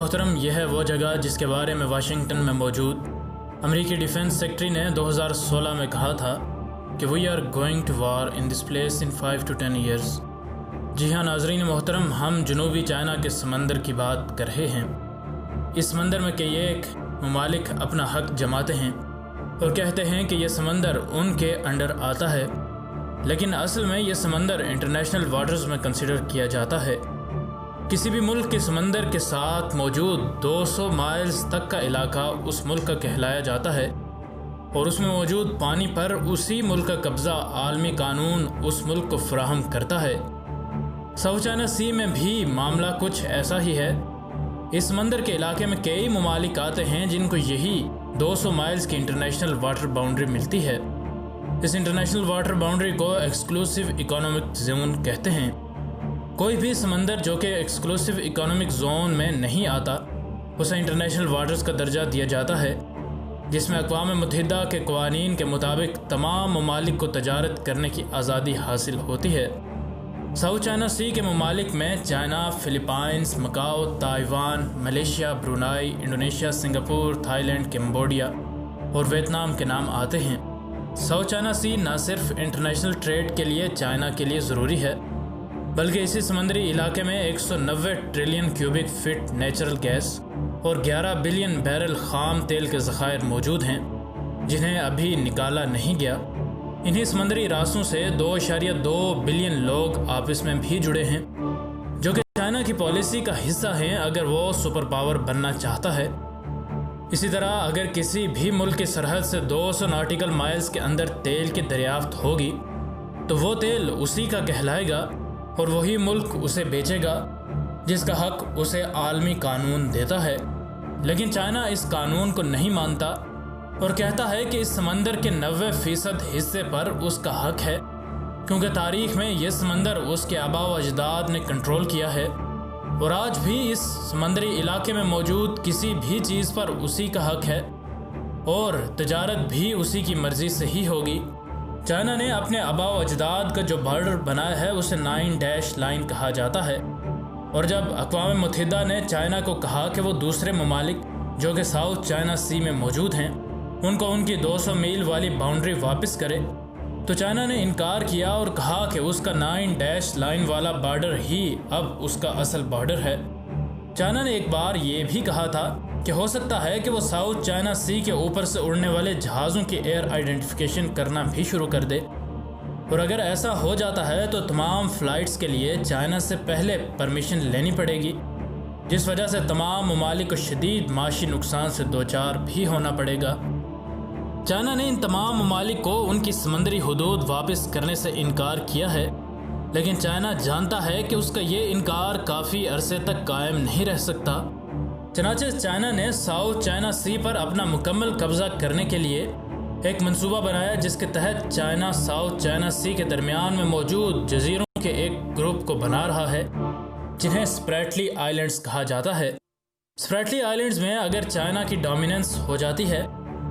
محترم، یہ ہے وہ جگہ جس کے بارے میں واشنگٹن میں موجود امریکی ڈیفنس سیکٹری نے 2016 میں کہا تھا کہ we are going to war in this place in 5 to 10 years۔ جی ہاں ناظرین محترم، ہم جنوبی چائنا کے سمندر کی بات کر رہے ہیں۔ اس سمندر میں کئی ایک ممالک اپنا حق جماتے ہیں اور کہتے ہیں کہ یہ سمندر ان کے انڈر آتا ہے، لیکن اصل میں یہ سمندر انٹرنیشنل واٹرز میں کنسیڈر کیا جاتا ہے۔ کسی بھی ملک کے سمندر کے ساتھ موجود 200 مائلز تک کا علاقہ اس ملک کا کہلایا جاتا ہے، اور اس میں موجود پانی پر اسی ملک کا قبضہ عالمی قانون اس ملک کو فراہم کرتا ہے۔ ساؤتھ چائنا سی میں بھی معاملہ کچھ ایسا ہی ہے۔ اس سمندر کے علاقے میں کئی ممالک آتے ہیں جن کو یہی 200 مائلز کی انٹرنیشنل واٹر باؤنڈری ملتی ہے۔ اس انٹرنیشنل واٹر باؤنڈری کو ایکسکلوسیو اکنامک زون کہتے ہیں۔ کوئی بھی سمندر جو کہ ایکسکلوسیو اکنامک زون میں نہیں آتا اسے انٹرنیشنل واٹرز کا درجہ دیا جاتا ہے، جس میں اقوام متحدہ کے قوانین کے مطابق تمام ممالک کو تجارت کرنے کی آزادی حاصل ہوتی ہے۔ ساؤتھ چائنا سی کے ممالک میں China, Philippines, Macau, Taiwan, Malaysia, Brunei, Indonesia, Singapore, Thailand, Cambodia اور ویتنام کے نام آتے ہیں۔ ساؤتھ چائنا سی نہ صرف انٹرنیشنل ٹریڈ کے لیے چائنا کے لیے ضروری ہے، بلکہ اسی سمندری علاقے میں 190 trillion cubic feet natural gas اور 11 بلین بیرل خام تیل کے ذخائر موجود ہیں، جنہیں ابھی نکالا نہیں گیا۔ انہی سمندری راستوں سے 2.2 بلین لوگ آپس میں بھی جڑے ہیں، جو کہ چائنا کی پالیسی کا حصہ ہیں اگر وہ سپر پاور بننا چاہتا ہے۔ اسی طرح اگر کسی بھی ملک کی سرحد سے 200 ناٹیکل مائلز کے اندر تیل کی دریافت ہوگی تو وہ تیل اسی کا کہلائے گا اور وہی ملک اسے بیچے گا جس کا حق اسے عالمی قانون دیتا ہے۔ لیکن چائنا اس قانون کو نہیں مانتا اور کہتا ہے کہ اس سمندر کے 90% حصے پر اس کا حق ہے، کیونکہ تاریخ میں یہ سمندر اس کے آباء و اجداد نے کنٹرول کیا ہے، اور آج بھی اس سمندری علاقے میں موجود کسی بھی چیز پر اسی کا حق ہے، اور تجارت بھی اسی کی مرضی سے ہی ہوگی۔ چائنا نے اپنے آباء و اجداد کا جو بارڈر بنایا ہے اسے 9 ڈیش لائن کہا جاتا ہے، اور جب اقوام متحدہ نے چائنا کو کہا کہ وہ دوسرے ممالک جو کہ ساؤتھ چائنا سی میں موجود ہیں ان کو ان کی 200 میل والی باؤنڈری واپس کرے، تو چائنا نے انکار کیا اور کہا کہ اس کا 9 ڈیش لائن والا بارڈر ہی اب اس کا اصل بارڈر ہے۔ چائنا نے ایک بار یہ بھی کہا تھا کہ ہو سکتا ہے کہ وہ ساؤتھ چائنا سی کے اوپر سے اڑنے والے جہازوں کی ایئر آئیڈینٹیفیکیشن کرنا بھی شروع کر دے، اور اگر ایسا ہو جاتا ہے تو تمام فلائٹس کے لیے چائنا سے پہلے پرمیشن لینی پڑے گی، جس وجہ سے تمام ممالک کو شدید معاشی نقصان سے دوچار بھی ہونا پڑے گا۔ چائنا نے ان تمام ممالک کو ان کی سمندری حدود واپس کرنے سے انکار کیا ہے، لیکن چائنا جانتا ہے کہ اس کا یہ انکار کافی عرصے تک قائم نہیں رہ سکتا۔ چنانچہ چائنا نے ساؤتھ چائنا سی پر اپنا مکمل قبضہ کرنے کے لیے ایک منصوبہ بنایا، جس کے تحت چائنا ساؤتھ چائنا سی کے درمیان میں موجود جزیروں کے ایک گروپ کو بنا رہا ہے، جنہیں اسپریٹلی آئیلینڈز کہا جاتا ہے۔ اسپریٹلی آئیلینڈز میں اگر چائنا کی ڈومیننس ہو جاتی ہے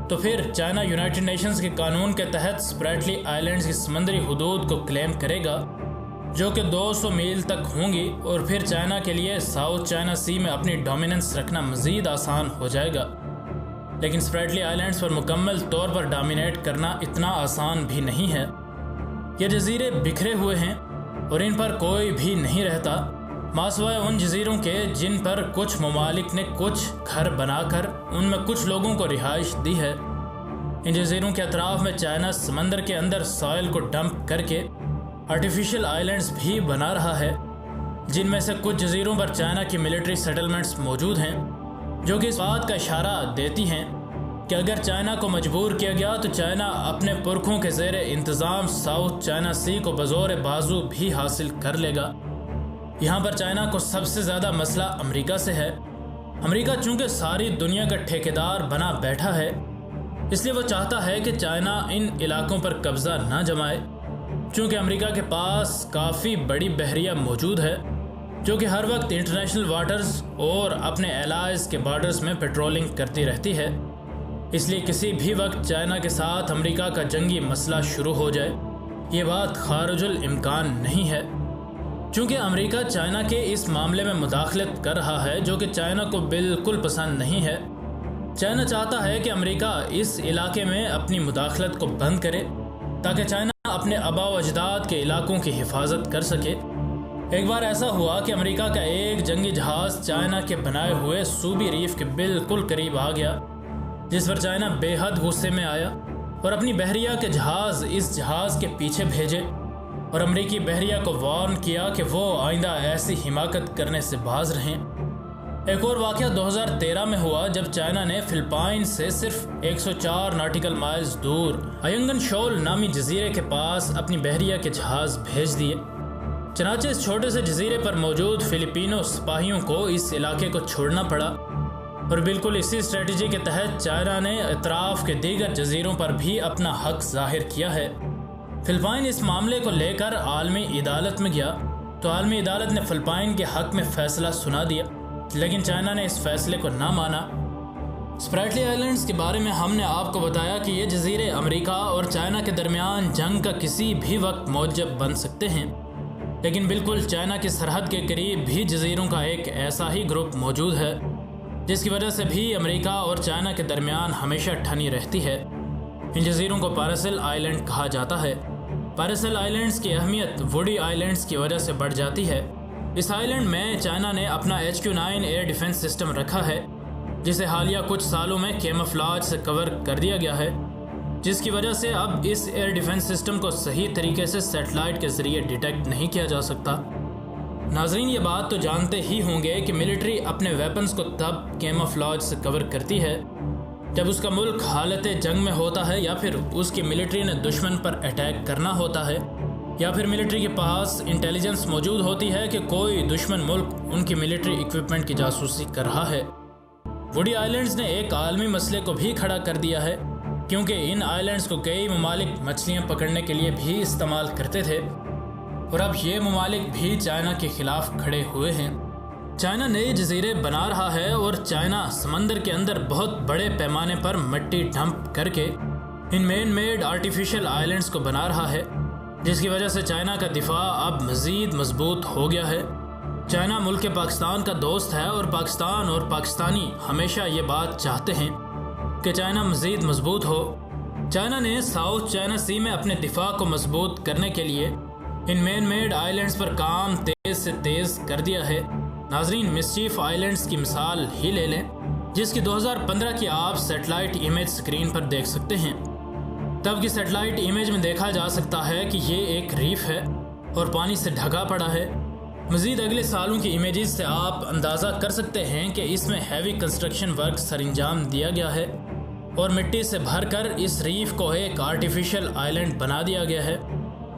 تو پھر چائنا یونائٹڈ نیشنز کے قانون کے تحت اسپریٹلی آئیلینڈز کی سمندری حدود کو کلیم کرے گا، جو کہ 200 میل تک ہوں گی، اور پھر چائنا کے لیے ساؤتھ چائنا سی میں اپنی ڈومیننس رکھنا مزید آسان ہو جائے گا۔ لیکن اسپریٹلی آئیلینڈز پر مکمل طور پر ڈومینیٹ کرنا اتنا آسان بھی نہیں ہے۔ یہ جزیرے بکھرے ہوئے ہیں اور ان پر کوئی بھی نہیں رہتا، ماسوائے ان جزیروں کے جن پر کچھ ممالک نے کچھ گھر بنا کر ان میں کچھ لوگوں کو رہائش دی ہے۔ ان جزیروں کے اطراف میں چائنا سمندر کے اندر سوائل کو ڈمپ کر کے آرٹیفیشل آئیلینڈز بھی بنا رہا ہے، جن میں سے کچھ جزیروں پر چائنا کی ملٹری سیٹلمنٹس موجود ہیں، جو کہ اس بات کا اشارہ دیتی ہیں کہ اگر چائنا کو مجبور کیا گیا تو چائنا اپنے پرکھوں کے زیر انتظام ساؤتھ چائنا سی کو بزور بازو بھی حاصل کر لے گا۔ یہاں پر چائنا کو سب سے زیادہ مسئلہ امریکہ سے ہے۔ امریکہ چونکہ ساری دنیا کا ٹھیکیدار بنا بیٹھا ہے، اس لیے وہ چاہتا ہے کہ چائنا ان علاقوں پر قبضہ نہ جمائے، چونکہ امریکہ کے پاس کافی بڑی بحریہ موجود ہے جو کہ ہر وقت انٹرنیشنل واٹرز اور اپنے الائز کے بارڈرز میں پیٹرولنگ کرتی رہتی ہے۔ اس لیے کسی بھی وقت چائنا کے ساتھ امریکہ کا جنگی مسئلہ شروع ہو جائے، یہ بات خارج الامکان نہیں ہے۔ چونکہ امریکہ چائنا کے اس معاملے میں مداخلت کر رہا ہے جو کہ چائنا کو بالکل پسند نہیں ہے۔ چائنا چاہتا ہے کہ امریکہ اس علاقے میں اپنی مداخلت کو بند کرے تاکہ چائنا اپنے آباء و اجداد کے علاقوں کی حفاظت کر سکے۔ ایک بار ایسا ہوا کہ امریکہ کا ایک جنگی جہاز چائنا کے بنائے ہوئے سوبی ریف کے بالکل قریب آ گیا، جس پر چائنا بے حد غصے میں آیا اور اپنی بحریہ کے جہاز اس جہاز کے پیچھے بھیجے اور امریکی بحریہ کو وارن کیا کہ وہ آئندہ ایسی حماقت کرنے سے باز رہیں۔ ایک اور واقعہ 2013 میں ہوا جب چائنا نے فلپائن سے صرف 104 ناٹیکل مائلز دور ایونگن شول نامی جزیرے کے پاس اپنی بحریہ کے جہاز بھیج دیے۔ چنانچہ اس چھوٹے سے جزیرے پر موجود فلپینو سپاہیوں کو اس علاقے کو چھوڑنا پڑا، اور بالکل اسی اسٹریٹجی کے تحت چائنا نے اطراف کے دیگر جزیروں پر بھی اپنا حق ظاہر کیا ہے۔ فلپائن اس معاملے کو لے کر عالمی عدالت میں گیا تو عالمی عدالت نے فلپائن کے حق میں فیصلہ سنا دیا، لیکن چائنا نے اس فیصلے کو نہ مانا۔ اسپرائٹلی آئلینڈز کے بارے میں ہم نے آپ کو بتایا کہ یہ جزیرے امریکہ اور چائنا کے درمیان جنگ کا کسی بھی وقت موجب بن سکتے ہیں، لیکن بالکل چائنا کی سرحد کے قریب بھی جزیروں کا ایک ایسا ہی گروپ موجود ہے جس کی وجہ سے بھی امریکہ اور چائنا کے درمیان ہمیشہ ٹھنی رہتی ہے۔ ان جزیروں کو پیراسل آئلینڈ کہا جاتا ہے۔ پیراسل آئلینڈز کی اہمیت ووڈی آئلینڈز کی وجہ سے بڑھ جاتی ہے۔ اس آئلینڈ میں چائنا نے اپنا HQ-9 ایئر ڈیفنس سسٹم رکھا ہے، جسے حالیہ کچھ سالوں میں کیموفلاج سے کور کر دیا گیا ہے، جس کی وجہ سے اب اس ایئر ڈیفنس سسٹم کو صحیح طریقے سے سیٹلائٹ کے ذریعے ڈیٹیکٹ نہیں کیا جا سکتا۔ ناظرین یہ بات تو جانتے ہی ہوں گے کہ ملٹری اپنے ویپنز کو تب کیموفلاج سے کور کرتی ہے جب اس کا ملک حالت جنگ میں ہوتا ہے، یا پھر اس کی ملٹری نے دشمن پر اٹیک کرنا ہوتا ہے، یا پھر ملٹری کے پاس انٹیلیجنس موجود ہوتی ہے کہ کوئی دشمن ملک ان کی ملٹری ایکوپمنٹ کی جاسوسی کر رہا ہے۔ ووڈی آئلینڈز نے ایک عالمی مسئلے کو بھی کھڑا کر دیا ہے، کیونکہ ان آئلینڈز کو کئی ممالک مچھلیاں پکڑنے کے لیے بھی استعمال کرتے تھے، اور اب یہ ممالک بھی چائنا کے خلاف کھڑے ہوئے ہیں۔ چائنا نئے جزیرے بنا رہا ہے اور چائنا سمندر کے اندر بہت بڑے پیمانے پر مٹی ڈمپ کر کے ان مین میڈ آرٹیفیشل آئلینڈز کو بنا رہا ہے، جس کی وجہ سے چائنا کا دفاع اب مزید مضبوط ہو گیا ہے۔ چائنا ملک پاکستان کا دوست ہے، اور پاکستان اور پاکستانی ہمیشہ یہ بات چاہتے ہیں کہ چائنا مزید مضبوط ہو۔ چائنا نے ساؤتھ چائنا سی میں اپنے دفاع کو مضبوط کرنے کے لیے ان مین میڈ آئلینڈز پر کام تیز سے تیز کر دیا ہے۔ ناظرین، مسچیف آئلینڈز کی مثال ہی لے لیں، جس کی 2015 کی آپ سیٹلائٹ امیج سکرین پر دیکھ سکتے ہیں۔ تب کی سیٹلائٹ امیج میں دیکھا جا سکتا ہے کہ یہ ایک ریف ہے اور پانی سے ڈھکا پڑا ہے۔ مزید اگلے سالوں کی امیجز سے آپ اندازہ کر سکتے ہیں کہ اس میں ہیوی کنسٹرکشن ورک سر انجام دیا گیا ہے اور مٹی سے بھر کر اس ریف کو ایک آرٹیفیشل آئلینڈ بنا دیا گیا ہے،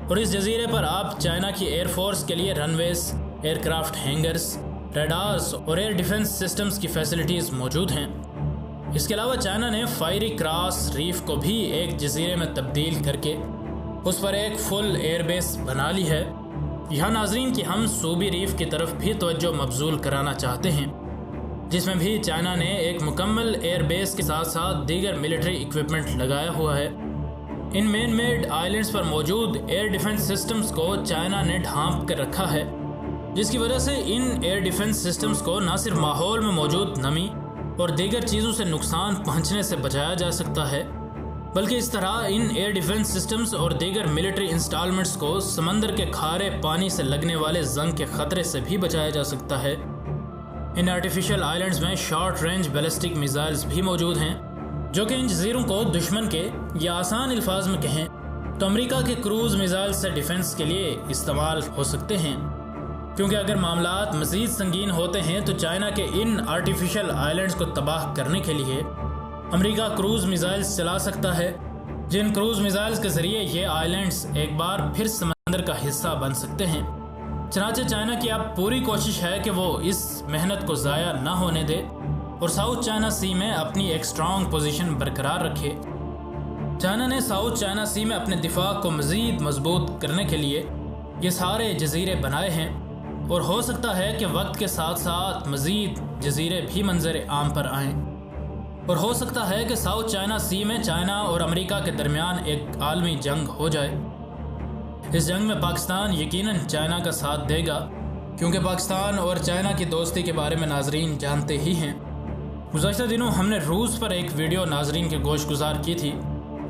اور اس جزیرے پر آپ چائنا کی ایئر فورس کے لیے رن ویز، ایئر کرافٹ ہینگرز، ریڈارز اور ایئر ڈیفنس سسٹمز کی فیسلٹیز موجود ہیں۔ اس کے علاوہ چائنا نے فائری کراس ریف کو بھی ایک جزیرے میں تبدیل کر کے اس پر ایک فل ایئر بیس بنا لی ہے۔ یہاں ناظرین کی ہم سوبی ریف کی طرف بھی توجہ مبذول کرانا چاہتے ہیں، جس میں بھی چائنا نے ایک مکمل ایئر بیس کے ساتھ ساتھ دیگر ملٹری ایکوپمنٹ لگایا ہوا ہے۔ ان مین میڈ آئلینڈز پر موجود ایئر ڈیفنس سسٹمز کو چائنا نے ڈھانپ کر رکھا ہے، جس کی وجہ سے ان ایئر ڈیفنس سسٹمز کو نہ صرف ماحول میں موجود نمی اور دیگر چیزوں سے نقصان پہنچنے سے بچایا جا سکتا ہے، بلکہ اس طرح ان ایئر ڈیفنس سسٹمز اور دیگر ملٹری انسٹالمنٹس کو سمندر کے کھارے پانی سے لگنے والے زنگ کے خطرے سے بھی بچایا جا سکتا ہے۔ ان آرٹیفیشل آئلینڈز میں شارٹ رینج بیلسٹک میزائلز بھی موجود ہیں، جو کہ ان جزیروں کو دشمن کے، یا آسان الفاظ میں کہیں تو امریکہ کے کروز میزائل سے ڈیفنس کے لیے استعمال ہو سکتے ہیں، کیونکہ اگر معاملات مزید سنگین ہوتے ہیں تو چائنا کے ان آرٹیفیشل آئلینڈز کو تباہ کرنے کے لیے امریکہ کروز میزائلز چلا سکتا ہے، جن کروز میزائلز کے ذریعے یہ آئلینڈز ایک بار پھر سمندر کا حصہ بن سکتے ہیں۔ چنانچہ چائنا کی اب پوری کوشش ہے کہ وہ اس محنت کو ضائع نہ ہونے دے اور ساؤتھ چائنا سی میں اپنی ایک اسٹرانگ پوزیشن برقرار رکھے۔ چائنا نے ساؤتھ چائنا سی میں اپنے دفاع کو مزید مضبوط کرنے کے لیے یہ سارے جزیرے بنائے ہیں، اور ہو سکتا ہے کہ وقت کے ساتھ ساتھ مزید جزیرے بھی منظر عام پر آئیں، اور ہو سکتا ہے کہ ساؤتھ چائنا سی میں چائنا اور امریکہ کے درمیان ایک عالمی جنگ ہو جائے۔ اس جنگ میں پاکستان یقیناً چائنا کا ساتھ دے گا، کیونکہ پاکستان اور چائنا کی دوستی کے بارے میں ناظرین جانتے ہی ہیں۔ گزشتہ دنوں ہم نے روس پر ایک ویڈیو ناظرین کے گوش گزار کی تھی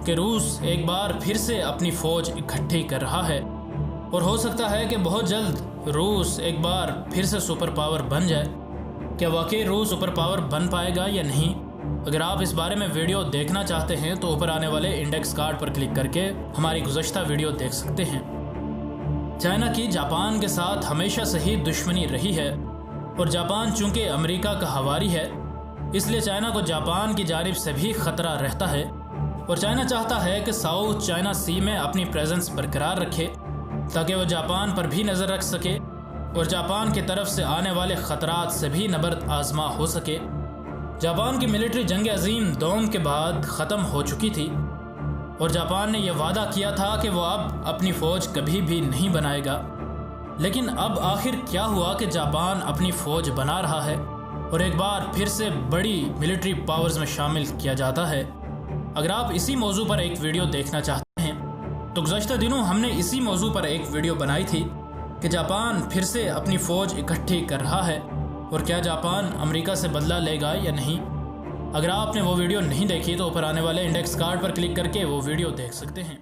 کہ روس ایک بار پھر سے اپنی فوج اکٹھی کر رہا ہے، اور ہو سکتا ہے کہ بہت جلد روس ایک بار پھر سے سپر پاور بن جائے۔ کیا واقعی روس سپر پاور بن پائے گا یا نہیں؟ اگر آپ اس بارے میں ویڈیو دیکھنا چاہتے ہیں تو اوپر آنے والے انڈیکس کارڈ پر کلک کر کے ہماری گزشتہ ویڈیو دیکھ سکتے ہیں۔ چائنا کی جاپان کے ساتھ ہمیشہ سے ہی دشمنی رہی ہے، اور جاپان چونکہ امریکہ کا حواری ہے، اس لیے چائنا کو جاپان کی جانب سے بھی خطرہ رہتا ہے، اور چائنا چاہتا ہے کہ ساؤتھ چائنا سی میں اپنی پریزنس برقرار رکھے تاکہ وہ جاپان پر بھی نظر رکھ سکے اور جاپان کی طرف سے آنے والے خطرات سے بھی نبرد آزما ہو سکے۔ جاپان کی ملٹری جنگ عظیم دوم کے بعد ختم ہو چکی تھی، اور جاپان نے یہ وعدہ کیا تھا کہ وہ اب اپنی فوج کبھی بھی نہیں بنائے گا۔ لیکن اب آخر کیا ہوا کہ جاپان اپنی فوج بنا رہا ہے اور ایک بار پھر سے بڑی ملٹری پاورز میں شامل کیا جاتا ہے۔ اگر آپ اسی موضوع پر ایک ویڈیو دیکھنا چاہتے ہیں تو گزشتہ دنوں ہم نے اسی موضوع پر ایک ویڈیو بنائی تھی کہ جاپان پھر سے اپنی فوج اکٹھی کر رہا ہے، اور کیا جاپان امریکہ سے بدلہ لے گا یا نہیں۔ اگر آپ نے وہ ویڈیو نہیں دیکھی تو اوپر آنے والے انڈیکس کارڈ پر کلک کر کے وہ ویڈیو دیکھ سکتے ہیں۔